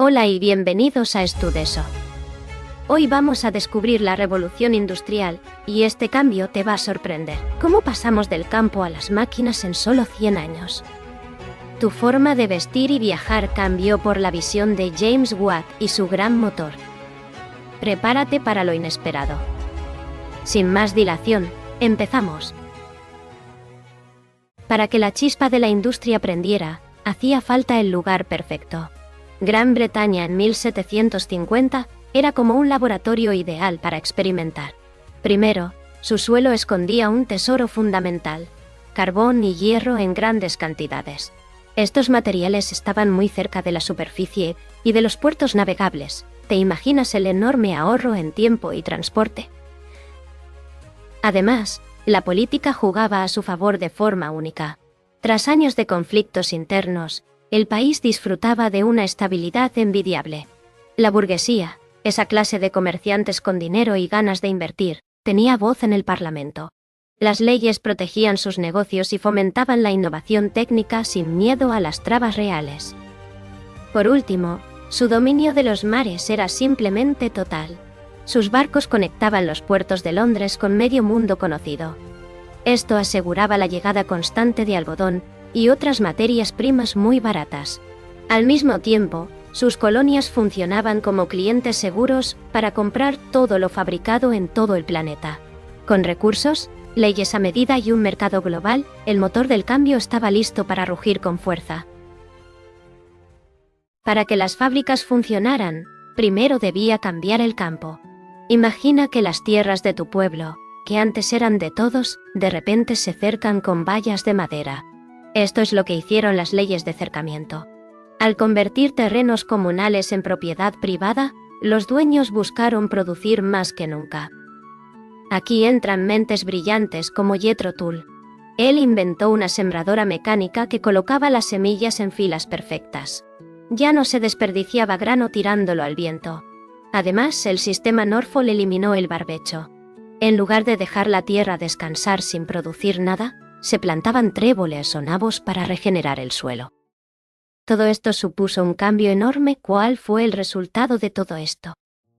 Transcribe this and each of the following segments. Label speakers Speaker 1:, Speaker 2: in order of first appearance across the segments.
Speaker 1: Hola y bienvenidos a Estudeso. Hoy vamos a descubrir la revolución industrial, y este cambio te va a sorprender. ¿Cómo pasamos del campo a las máquinas en solo 100 años? Tu forma de vestir y viajar cambió por la visión de James Watt y su gran motor. Prepárate para lo inesperado. Sin más dilación, empezamos. Para que la chispa de la industria prendiera, hacía falta el lugar perfecto. Gran Bretaña en 1750 era como un laboratorio ideal para experimentar. Primero, su suelo escondía un tesoro fundamental: carbón y hierro en grandes cantidades. Estos materiales estaban muy cerca de la superficie y de los puertos navegables. ¿Te imaginas el enorme ahorro en tiempo y transporte? Además, la política jugaba a su favor de forma única. Tras años de conflictos internos, el país disfrutaba de una estabilidad envidiable. La burguesía, esa clase de comerciantes con dinero y ganas de invertir, tenía voz en el Parlamento. Las leyes protegían sus negocios y fomentaban la innovación técnica sin miedo a las trabas reales. Por último, su dominio de los mares era simplemente total. Sus barcos conectaban los puertos de Londres con medio mundo conocido. Esto aseguraba la llegada constante de algodón y otras materias primas muy baratas. Al mismo tiempo, sus colonias funcionaban como clientes seguros para comprar todo lo fabricado en todo el planeta. Con recursos, leyes a medida y un mercado global, el motor del cambio estaba listo para rugir con fuerza. Para que las fábricas funcionaran, primero debía cambiar el campo. Imagina que las tierras de tu pueblo, que antes eran de todos, de repente se cercan con vallas de madera. Esto es lo que hicieron las leyes de cercamiento. Al convertir terrenos comunales en propiedad privada, los dueños buscaron producir más que nunca. Aquí entran mentes brillantes como Jethro Tull. Él inventó una sembradora mecánica que colocaba las semillas en filas perfectas. Ya no se desperdiciaba grano tirándolo al viento. Además, el sistema Norfolk eliminó el barbecho. En lugar de dejar la tierra descansar sin producir nada, se plantaban tréboles o nabos para regenerar el suelo. Todo esto supuso un cambio enorme. ¿Cuál fue el resultado de todo esto?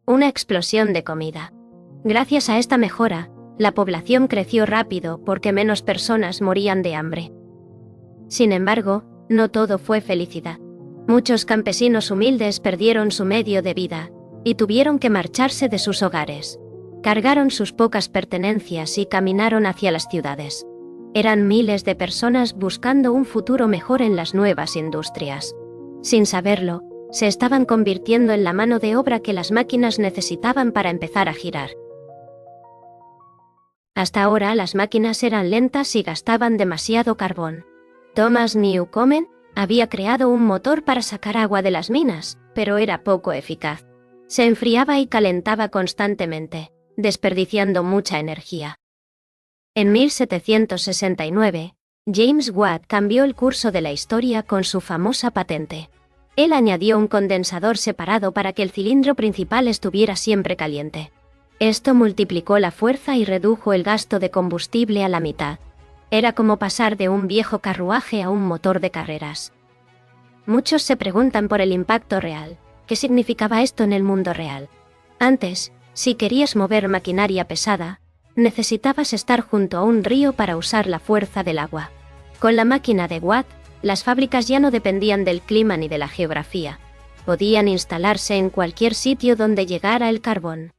Speaker 1: Una explosión de comida. Gracias a esta mejora, la población creció rápido porque menos personas morían de hambre. Sin embargo, no todo fue felicidad. Muchos campesinos humildes perdieron su medio de vida y tuvieron que marcharse de sus hogares. Cargaron sus pocas pertenencias y caminaron hacia las ciudades. Eran miles de personas buscando un futuro mejor en las nuevas industrias. Sin saberlo, se estaban convirtiendo en la mano de obra que las máquinas necesitaban para empezar a girar. Hasta ahora las máquinas eran lentas y gastaban demasiado carbón. Thomas Newcomen había creado un motor para sacar agua de las minas, pero era poco eficaz. Se enfriaba y calentaba constantemente, desperdiciando mucha energía. En 1769, James Watt cambió el curso de la historia con su famosa patente. Él añadió un condensador separado para que el cilindro principal estuviera siempre caliente. Esto multiplicó la fuerza y redujo el gasto de combustible a la mitad. Era como pasar de un viejo carruaje a un motor de carreras. Muchos se preguntan por el impacto real. ¿Qué significaba esto en el mundo real? Antes, si querías mover maquinaria pesada, necesitabas estar junto a un río para usar la fuerza del agua. Con la máquina de Watt, las fábricas ya no dependían del clima ni de la geografía. Podían instalarse en cualquier sitio donde llegara el carbón.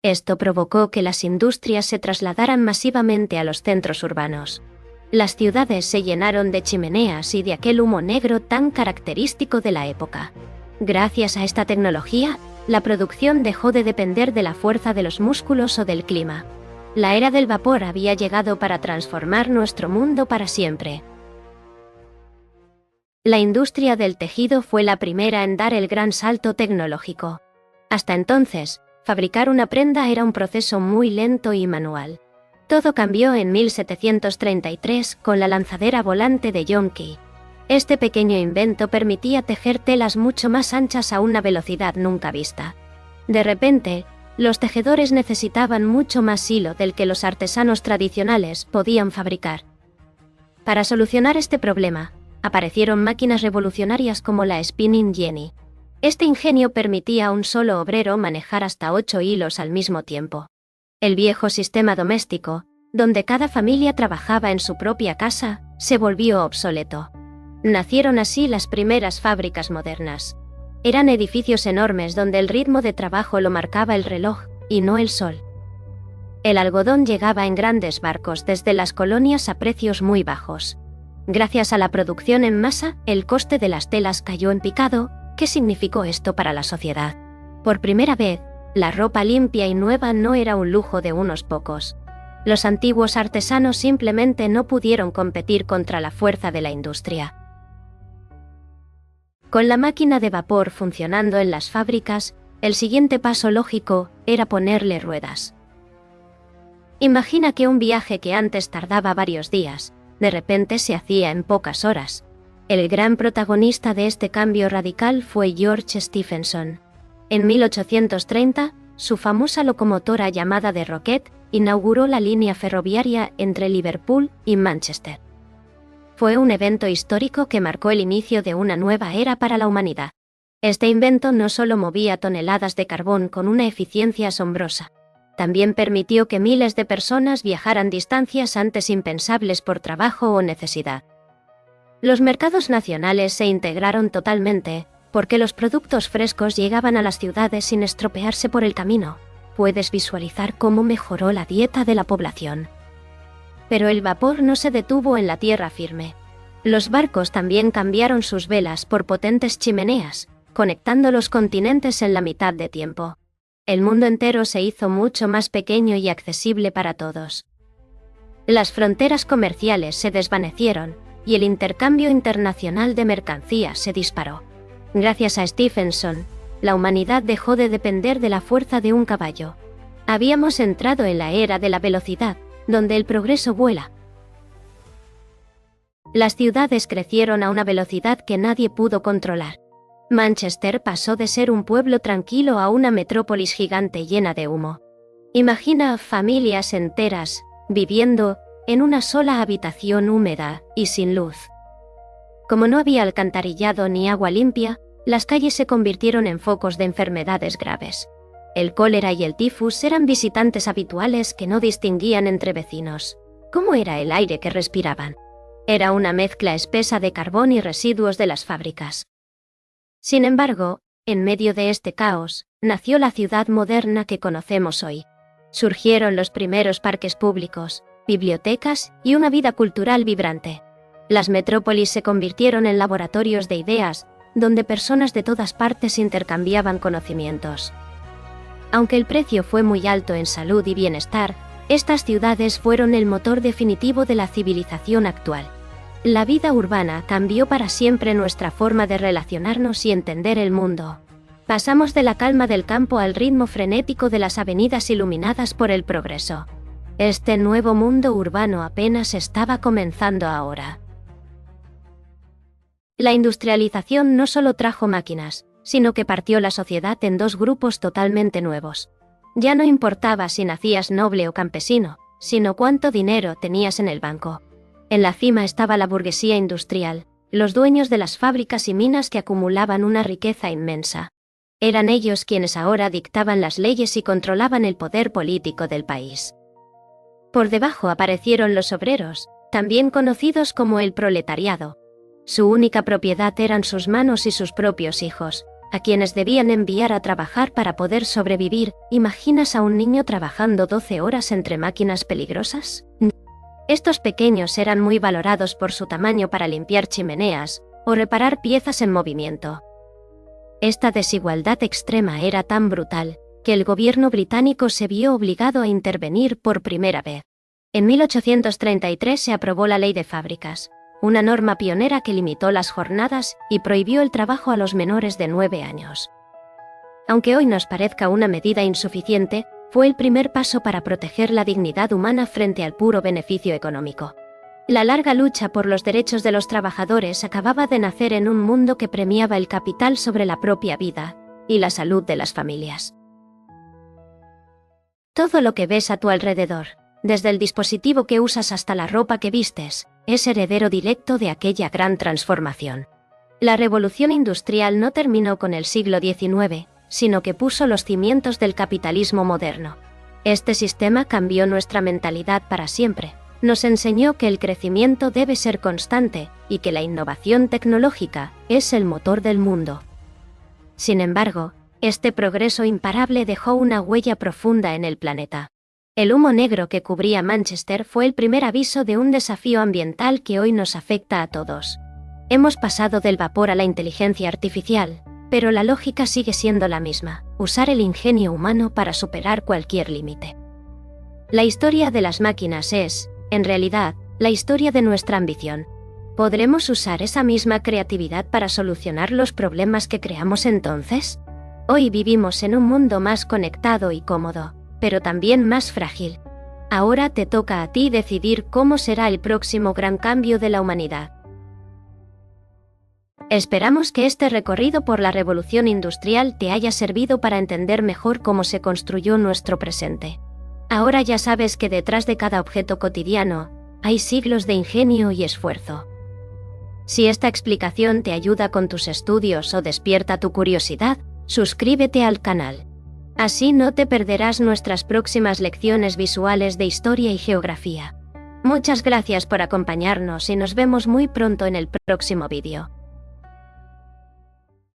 Speaker 1: Esto provocó que las industrias se trasladaran masivamente a los centros urbanos. Las ciudades se llenaron de chimeneas y de aquel humo negro tan característico de la época. Gracias a esta tecnología, la producción dejó de depender de la fuerza de los músculos o del clima. La era del vapor había llegado para transformar nuestro mundo para siempre. La industria del tejido fue la primera en dar el gran salto tecnológico. Hasta entonces, fabricar una prenda era un proceso muy lento y manual. Todo cambió en 1733 con la lanzadera volante de John Key. Este pequeño invento permitía tejer telas mucho más anchas a una velocidad nunca vista. De repente, los tejedores necesitaban mucho más hilo del que los artesanos tradicionales podían fabricar. Para solucionar este problema, aparecieron máquinas revolucionarias como la Spinning Jenny. Este ingenio permitía a un solo obrero manejar hasta 8 hilos al mismo tiempo. El viejo sistema doméstico, donde cada familia trabajaba en su propia casa, se volvió obsoleto. Nacieron así las primeras fábricas modernas. Eran edificios enormes donde el ritmo de trabajo lo marcaba el reloj, y no el sol. El algodón llegaba en grandes barcos desde las colonias a precios muy bajos. Gracias a la producción en masa, el coste de las telas cayó en picado. ¿Qué significó esto para la sociedad? Por primera vez, la ropa limpia y nueva no era un lujo de unos pocos. Los antiguos artesanos simplemente no pudieron competir contra la fuerza de la industria. Con la máquina de vapor funcionando en las fábricas, el siguiente paso lógico era ponerle ruedas. Imagina que un viaje que antes tardaba varios días, de repente se hacía en pocas horas. El gran protagonista de este cambio radical fue George Stephenson. En 1830, su famosa locomotora llamada The Rocket inauguró la línea ferroviaria entre Liverpool y Manchester. Fue un evento histórico que marcó el inicio de una nueva era para la humanidad. Este invento no solo movía toneladas de carbón con una eficiencia asombrosa, también permitió que miles de personas viajaran distancias antes impensables por trabajo o necesidad. Los mercados nacionales se integraron totalmente, porque los productos frescos llegaban a las ciudades sin estropearse por el camino. Puedes visualizar cómo mejoró la dieta de la población. Pero el vapor no se detuvo en la tierra firme. Los barcos también cambiaron sus velas por potentes chimeneas, conectando los continentes en la mitad de tiempo. El mundo entero se hizo mucho más pequeño y accesible para todos. Las fronteras comerciales se desvanecieron, y el intercambio internacional de mercancías se disparó. Gracias a Stephenson, la humanidad dejó de depender de la fuerza de un caballo. Habíamos entrado en la era de la velocidad, donde el progreso vuela. Las ciudades crecieron a una velocidad que nadie pudo controlar. Manchester pasó de ser un pueblo tranquilo a una metrópolis gigante llena de humo. Imagina familias enteras viviendo en una sola habitación húmeda y sin luz. Como no había alcantarillado ni agua limpia, las calles se convirtieron en focos de enfermedades graves. El cólera y el tifus eran visitantes habituales que no distinguían entre vecinos. ¿Cómo era el aire que respiraban? Era una mezcla espesa de carbón y residuos de las fábricas. Sin embargo, en medio de este caos, nació la ciudad moderna que conocemos hoy. Surgieron los primeros parques públicos, bibliotecas y una vida cultural vibrante. Las metrópolis se convirtieron en laboratorios de ideas, donde personas de todas partes intercambiaban conocimientos. Aunque el precio fue muy alto en salud y bienestar, estas ciudades fueron el motor definitivo de la civilización actual. La vida urbana cambió para siempre nuestra forma de relacionarnos y entender el mundo. Pasamos de la calma del campo al ritmo frenético de las avenidas iluminadas por el progreso. Este nuevo mundo urbano apenas estaba comenzando ahora. La industrialización no solo trajo máquinas, sino que partió la sociedad en dos grupos totalmente nuevos. Ya no importaba si nacías noble o campesino, sino cuánto dinero tenías en el banco. En la cima estaba la burguesía industrial, los dueños de las fábricas y minas que acumulaban una riqueza inmensa. Eran ellos quienes ahora dictaban las leyes y controlaban el poder político del país. Por debajo aparecieron los obreros, también conocidos como el proletariado. Su única propiedad eran sus manos y sus propios hijos, a quienes debían enviar a trabajar para poder sobrevivir. ¿Imaginas a un niño trabajando 12 horas entre máquinas peligrosas? Estos pequeños eran muy valorados por su tamaño para limpiar chimeneas o reparar piezas en movimiento. Esta desigualdad extrema era tan brutal que el gobierno británico se vio obligado a intervenir por primera vez. En 1833 se aprobó la Ley de Fábricas, una norma pionera que limitó las jornadas y prohibió el trabajo a los menores de 9 años. Aunque hoy nos parezca una medida insuficiente, fue el primer paso para proteger la dignidad humana frente al puro beneficio económico. La larga lucha por los derechos de los trabajadores acababa de nacer en un mundo que premiaba el capital sobre la propia vida y la salud de las familias. Todo lo que ves a tu alrededor, desde el dispositivo que usas hasta la ropa que vistes, es heredero directo de aquella gran transformación. La revolución industrial no terminó con el siglo XIX, sino que puso los cimientos del capitalismo moderno. Este sistema cambió nuestra mentalidad para siempre. Nos enseñó que el crecimiento debe ser constante y que la innovación tecnológica es el motor del mundo. Sin embargo, este progreso imparable dejó una huella profunda en el planeta. El humo negro que cubría Manchester fue el primer aviso de un desafío ambiental que hoy nos afecta a todos. Hemos pasado del vapor a la inteligencia artificial, pero la lógica sigue siendo la misma: usar el ingenio humano para superar cualquier límite. La historia de las máquinas es, en realidad, la historia de nuestra ambición. ¿Podremos usar esa misma creatividad para solucionar los problemas que creamos entonces? Hoy vivimos en un mundo más conectado y cómodo, pero también más frágil. Ahora te toca a ti decidir cómo será el próximo gran cambio de la humanidad. Esperamos que este recorrido por la revolución industrial te haya servido para entender mejor cómo se construyó nuestro presente. Ahora ya sabes que detrás de cada objeto cotidiano, hay siglos de ingenio y esfuerzo. Si esta explicación te ayuda con tus estudios o despierta tu curiosidad, suscríbete al canal. Así no te perderás nuestras próximas lecciones visuales de historia y geografía. Muchas gracias por acompañarnos y nos vemos muy pronto en el próximo vídeo.